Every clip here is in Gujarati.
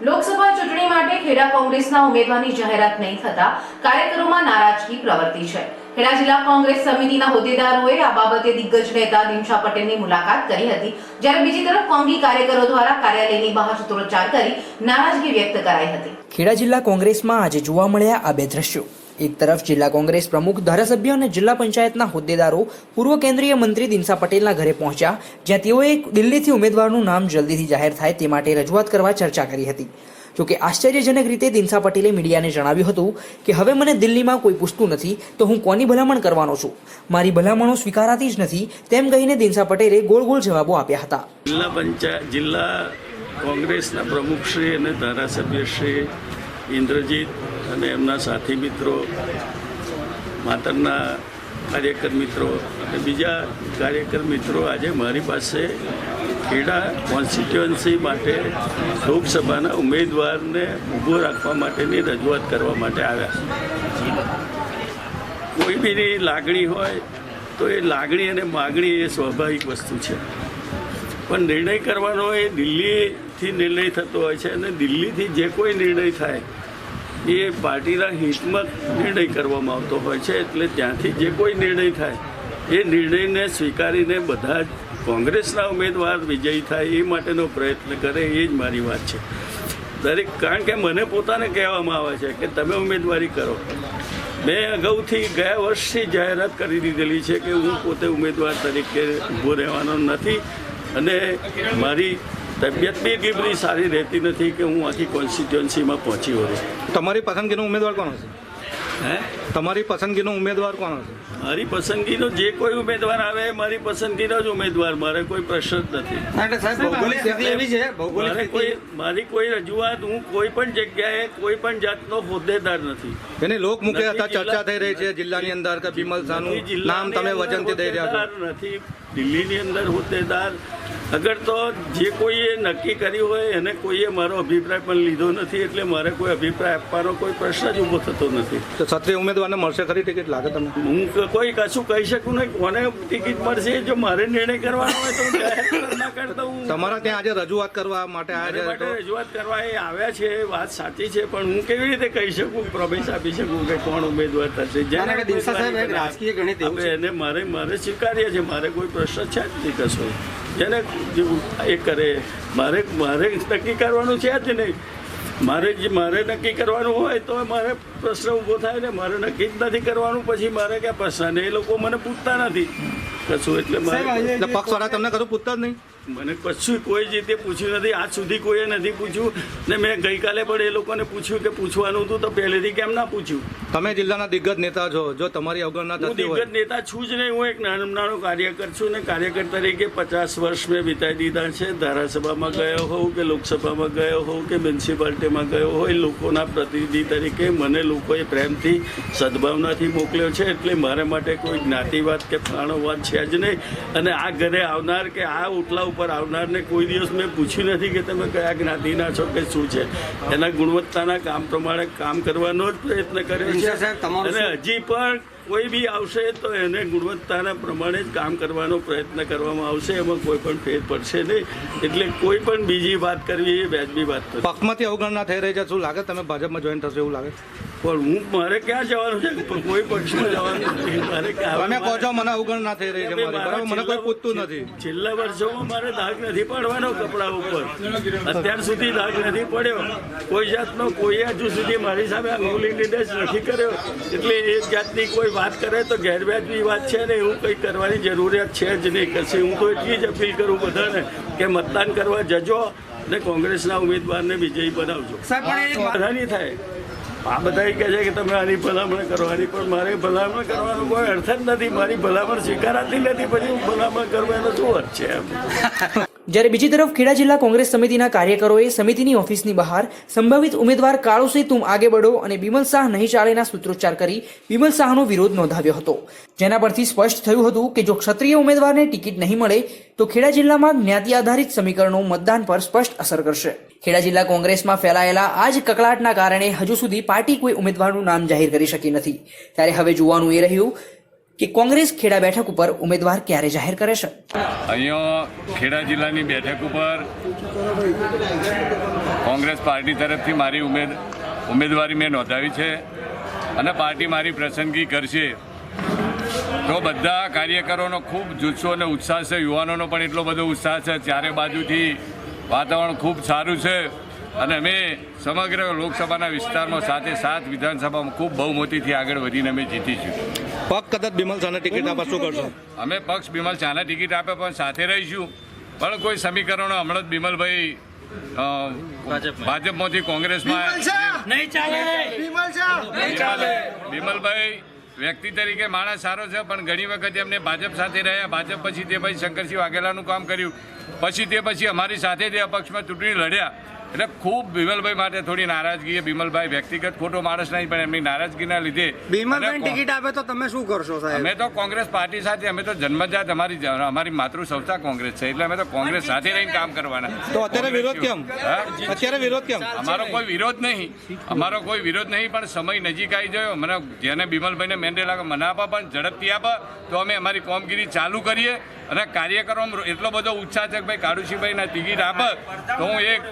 લોકસભા ચૂંટણી માટે ખેડા કોંગ્રેસના ઉમેદવારની જાહેરાત નહીં થતા કાર્યકરોમાં નારાજગી પ્રવર્તી છે। ખેડા જિલ્લા કોંગ્રેસ સમિતિના હોદ્દેદારોએ આ બાબતે દિગ્ગજ નેતા દિનશા પટેલની મુલાકાત કરી હતી, જ્યારે બીજી તરફ કોંગી કાર્યકરો દ્વારા કાર્યાલયની બહાર સૂત્રોચ્ચાર કરી નારાજગી વ્યક્ત કરાઈ હતી। ખેડા જિલ્લા કોંગ્રેસમાં આજે જોવા મળ્યા આ બે દ્રશ્યો। એક તરફ જિલ્લા કોંગ્રેસ પ્રમુખ, ધારાસભ્ય અને જિલ્લા પંચાયતના હોદ્દેદારો પૂર્વ કેન્દ્રીય મંત્રી દિનશા પટેલના ઘરે પહોંચ્યા, જ્યાં તેઓએ દિલ્હીથી ઉમેદવારનું નામ જલ્દીથી જાહેર થાય તે માટે રજૂઆત કરવા ચર્ચા કરી હતી। જોકે આશ્ચર્યજનક રીતે દિનશા પટેલે મીડિયાને જણાવ્યું હતું કે હવે મને દિલ્હીમાં કોઈ પૂછતું નથી તો હું કોની ભલામણ કરવાનો છું, મારી ભલામણો સ્વીકારાતી જ નથી, તેમ કહીને દિનશા પટેલે ગોળ ગોળ જવાબો આપ્યા હતા। જિલ્લા કોંગ્રેસના પ્રમુખશ્રી અને ધારાસભ્યશ્રી ઇન્દ્રજીત અને એમના સાથી મિત્રો, માતરના કાર્યકર મિત્રો અને બીજા કાર્યકર મિત્રો આજે મારી પાસે ખેડા કોન્સ્ટિટ્યુઅન્સી માટે લોકસભાના ઉમેદવારને ઊભો રાખવા માટેની રજૂઆત કરવા માટે આવ્યા। કોઈ બીની લાગણી હોય તો એ લાગણી અને માગણી એ સ્વાભાવિક વસ્તુ છે, પણ નિર્ણય કરવાનો એ દિલ્હીથી નિર્ણય થતો હોય છે અને દિલ્હીથી જે કોઈ નિર્ણય થાય એ પાર્ટીના હિતમાં નિર્ણય કરવામાં આવતો હોય છે। એટલે ત્યાંથી જે કોઈ નિર્ણય થાય એ નિર્ણયને સ્વીકારીને બધા જ કોંગ્રેસના ઉમેદવાર વિજયી થાય એ માટેનો પ્રયત્ન કરે, એ જ મારી વાત છે દરેક। કારણ કે મને પોતાને કહેવામાં આવે છે કે તમે ઉમેદવારી કરો। મેં અગાઉથી ગયા વર્ષથી જાહેરાત કરી દીધેલી છે કે હું પોતે ઉમેદવાર તરીકે ઊભો રહેવાનો નથી અને મારી તબિયત બી એટલી બધી સારી રહેતી નથી કે હું આખી કોન્સ્ટિટ્યુઅન્સીમાં પહોંચી વળું। તમારી પસંદગીનો ઉમેદવાર કોણ હશે? તમારી પસંદગીનો ઉમેદવાર કોણ હશે? મારી પસંદગીનો જે કોઈ ઉમેદવાર આવે મારી પસંદગીનો જ ઉમેદવાર, મારે કોઈ પ્રશ્ન જ નથી। મારી કોઈ રજૂઆત, હું કોઈ પણ જગ્યાએ કોઈ પણ જાતનો હોદ્દેદાર નથી। એની લોકમુખે હતા ચર્ચા થઈ રહી છે જિલ્લાની અંદર કે બિમલ શાહનું નામ તમે વચનથી દઈ રહ્યા છો નથી। દિલ્હીની અંદર હોદ્દેદાર અગર તો જે કોઈએ નક્કી કર્યું હોય એને કોઈએ મારો અભિપ્રાય પણ લીધો નથી, એટલે મારે કોઈ અભિપ્રાય આપવાનો કોઈ પ્રશ્ન જ ઊભો થતો નથી। તો ક્ષત્રિય ઉમેદવારને મળશે ખરી ટિકિટ લાગે તમને? હું કોઈ કશું કહી શકું નહીં કોને ટિકિટ મળશે। જો મારે નિર્ણય કરવાનો હોય તો હું જાહેર ના કરતો હું તમારા ત્યાં આજે રજૂઆત કરવા માટે રજૂઆત કરવા એ આવ્યા છે, વાત સાચી છે, પણ હું કેવી રીતે કહી શકું, પ્રવેશ આપી શકું કે કોણ ઉમેદવાર થશે? એને મારે સ્વીકાર્ય છે, મારે કોઈ પ્રશ્ન છે જ નહીં કશો। જેને એ કરે, મારે નક્કી કરવાનું છે જ નહીં। મારે નક્કી કરવાનું હોય તો મારે પ્રશ્ન ઊભો થાય ને, મારે નક્કી જ નથી કરવાનું, પછી મારે ક્યાં પ્રશ્ન? એ લોકો મને પૂછતા નથી કશું, એટલે પક્ષવાળા તમને કશું પૂછતા જ નહીં? મને કશું કોઈ રીતે પૂછ્યું નથી, આજ સુધી કોઈએ નથી પૂછ્યું ને મેં ગઈકાલે પણ એ લોકોને પૂછ્યું કે પૂછવાનું હતું તો પહેલેથી કેમ ના પૂછ્યું? તમે જિલ્લાના દિગ્ગજ નેતા છો, જો તમારી અવગણના થતી હોય? દિગ્ગજ નેતા છું જ નહીં, હું એક નાનો કાર્યકર છું ને કાર્યકર તરીકે 50 વર્ષ મેં વિતાવી દીધા છે। ધારાસભામાં ગયો હોઉં કે લોકસભામાં ગયો હોઉં કે મ્યુનિસિપાલિટીમાં ગયો હોય, લોકોના પ્રતિનિધિ તરીકે મને લોકોએ પ્રેમથી સદભાવનાથી મોકલ્યો છે, એટલે મારા માટે કોઈ જ્ઞાતિવાદ કે ફલાણો વાત છે જ નહીં। અને આ ઘરે આવનાર કે આ ઉટલા પર આવનારને કોઈ દિવસ મેં પૂછ્યું નથી કે તમે કયા જ્ઞાતિના છો કે શું છે। એના ગુણવત્તાના કામ પ્રમાણે કામ કરવાનો જ પ્રયત્ન કર્યો છે અને હજી પણ કોઈ બી આવશે તો એને ગુણવત્તાના પ્રમાણે જ કામ કરવાનો પ્રયત્ન કરવામાં આવશે, એમાં કોઈ પણ ફેર પડશે નહીં। એટલે કોઈ પણ બીજી વાત કરવી એ વ્યાજબી વાત નથી। પક્ષમાંથી અવગણના થઈ રહી છે, શું લાગે તમે ભાજપમાં જોઈન થશો એવું લાગે? પણ મારે ક્યાં જવાનું છે? કોઈ પક્ષમાં જવાનું નથી મારે। તમે કહો છો મને અવગણના થઈ રહી છે, મને કોઈ પૂછતું નથી। છેલ્લા વર્ષોમાં મારે દાગ નથી પાડવાનો કપડા ઉપર, અત્યાર સુધી દાગ નથી પડ્યો કોઈ જાતનો, કોઈ હજુ સુધી મારી સામે અંગુલી નિર્દેશ નથી કર્યો। એટલે એ જાતની કોઈ વાત કરે તો ગેરવ્યાજબી વાત છે ને, એવું કંઈ કરવાની જરૂરિયાત છે જ નહીં કશી। હું તો એટલી જ અપીલ કરું બધાને કે મતદાન કરવા જજો અને કોંગ્રેસના ઉમેદવારને વિજયી બનાવજો। બધાની થાય આ બધા કહે છે કે તમે આની ભલામણ કરવાની, પણ મારે ભલામણ કરવાનો કોઈ અર્થ જ નથી। મારી ભલામણ સ્વીકારાતી નથી, પછી હું ભલામણ કરવું એનો શું અર્થ છે એમ? જ્યારે બીજી તરફ ખેડા જિલ્લા કોંગ્રેસ સમિતિના કાર્યકરોએ સમિતિની ઓફિસની બહાર સંભવિત ઉમેદવાર કાળુ સે તુમ આગે બઢો અને બિમલ શાહ નહીં ચાલેના સૂત્રોચ્ચાર કરી બિમલ શાહનો વિરોધ નોંધાવ્યો હતો, જેના પરથી સ્પષ્ટ થયું હતું કે જો ક્ષત્રિય ઉમેદવારને ટિકિટ નહીં મળે તો ખેડા જિલ્લામાં જ્ઞાતિ આધારિત સમીકરણો મતદાન પર સ્પષ્ટ અસર કરશે। ખેડા જિલ્લા કોંગ્રેસમાં ફેલાયેલા આ જ કકળાટના કારણે હજુ સુધી પાર્ટી કોઈ ઉમેદવારનું નામ જાહેર કરી શકી નથી। ત્યારે હવે જોવાનું એ રહ્યું કે કોંગ્રેસ ખેડા બેઠક ઉપર ઉમેદવાર ક્યારે જાહેર કરે છે। અહીંયા ખેડા જિલ્લાની બેઠક ઉપર કોંગ્રેસ પાર્ટી તરફથી મારી ઉમેદવારી મેં નોંધાવી છે અને પાર્ટી મારી પસંદગી કરશે. તો બધા કાર્યકરોનો ખૂબ જુસ્સો અને ઉત્સાહ છે, યુવાનોનો પણ એટલો બધો ઉત્સાહ છે, ચારે બાજુથી વાતાવરણ ખૂબ સારું છે અને અમે સમગ્ર લોકસભાના વિસ્તારમાં સાથે 7 વિધાનસભામાં ખૂબ બહુમતીથી આગળ વધીને અમે જીતીશું. પક્ષ કદાચ બિમલ શાહને ટિકિટ આપવા શું કરશો? અમે પક્ષ બિમલ શાહને ટિકિટ આપે પણ સાથે રહીશું. પણ કોઈ સમીકરણો હમણાં જ બિમલભાઈ ભાજપમાંથી કોંગ્રેસમાં બિમલભાઈ વ્યક્તિ તરીકે માણસ સારો છે, પણ ઘણી વખત એમને ભાજપ સાથે રહ્યા. ભાજપ પછી તે પછી શંકરસિંહ વાઘેલાનું કામ કર્યું, પછી તે પછી અમારી સાથે તે અપક્ષમાં ચૂંટણી લડ્યા. એટલે ખૂબ બિમલભાઈ માટે થોડી નારાજગી. બિમલભાઈ વ્યક્તિગત ખોટો માણસ નહીં, પણ એમની નારાજગીના લીધે બિમલભાઈ ટિકિટ આપે તો તમે શું કરશો સાહેબ? અમે તો કોંગ્રેસ પાર્ટી સાથે, અમે તો જન્મજાત અમારી માતૃ સંસ્થા કોંગ્રેસ છે, એટલે અમે તો કોંગ્રેસ સાથે રહીને કામ કરવાના. તો અત્યારે વિરોધ કેમ? અત્યારે વિરોધ કેમ? અમારો કોઈ વિરોધ નહીં, પણ સમય નજીક આવી ગયો. મને જેને બિમલભાઈને મેન્ડેટ મને આપા પણ ઝડપથી આપે તો અમે અમારી કામગીરી ચાલુ કરીએ. અને કાર્યકરોમાં એટલો બધો ઉત્સાહ છે કે ભાઈ કાળુસિંહભાઈના ટિકિટ આપે તો હું એક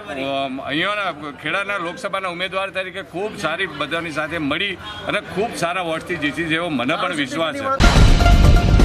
અહીંયાના ખેડાના લોકસભાના ઉમેદવાર તરીકે ખૂબ સારી બધાની સાથે મળી અને ખૂબ સારા વોટથી જીતી જેવો મને પણ વિશ્વાસ છે.